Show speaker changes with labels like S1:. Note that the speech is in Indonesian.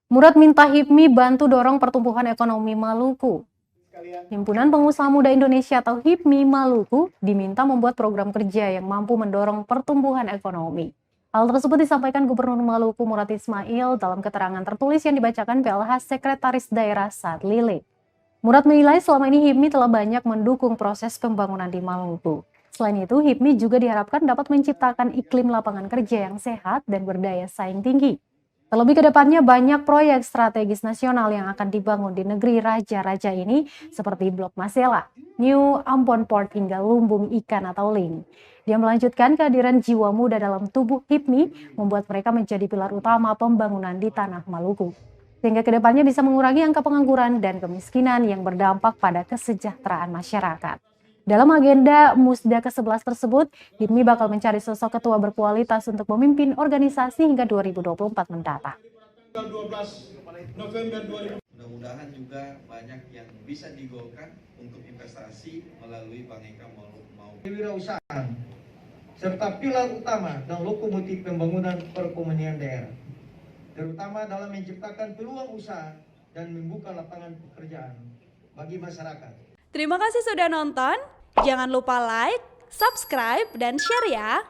S1: Murad minta HIPMI bantu dorong pertumbuhan ekonomi Maluku. Himpunan Pengusaha Muda Indonesia atau HIPMI Maluku diminta membuat program kerja yang mampu mendorong pertumbuhan ekonomi. Hal tersebut disampaikan Gubernur Maluku Murad Ismail dalam keterangan tertulis yang dibacakan PLH Sekretaris Daerah Saat Lile. Murad menilai selama ini HIPMI telah banyak mendukung proses pembangunan di Maluku. Selain itu, HIPMI juga diharapkan dapat menciptakan iklim lapangan kerja yang sehat dan berdaya saing tinggi. Terlebih ke depannya banyak proyek strategis nasional yang akan dibangun di negeri raja-raja ini seperti Blok Masela, New Ambon Port hingga Lumbung Ikan atau LING. Dia melanjutkan kehadiran jiwa muda dalam tubuh HIPMI membuat mereka menjadi pilar utama pembangunan di tanah Maluku. Sehingga ke depannya bisa mengurangi angka pengangguran dan kemiskinan yang berdampak pada kesejahteraan masyarakat. Dalam agenda Musda ke-11 tersebut, HIPMI bakal mencari sosok ketua berkualitas untuk memimpin organisasi hingga 2024 mendatang.
S2: 12 November 2000. Mudah-mudahan juga banyak yang bisa digolkan untuk investasi melalui Bank Eka maupun kewirausahaan serta pilar utama dan lokomotif pembangunan perekonomian daerah, terutama dalam menciptakan peluang usaha dan membuka lapangan pekerjaan bagi masyarakat.
S3: Terima kasih sudah nonton. Jangan lupa like, subscribe, dan share ya.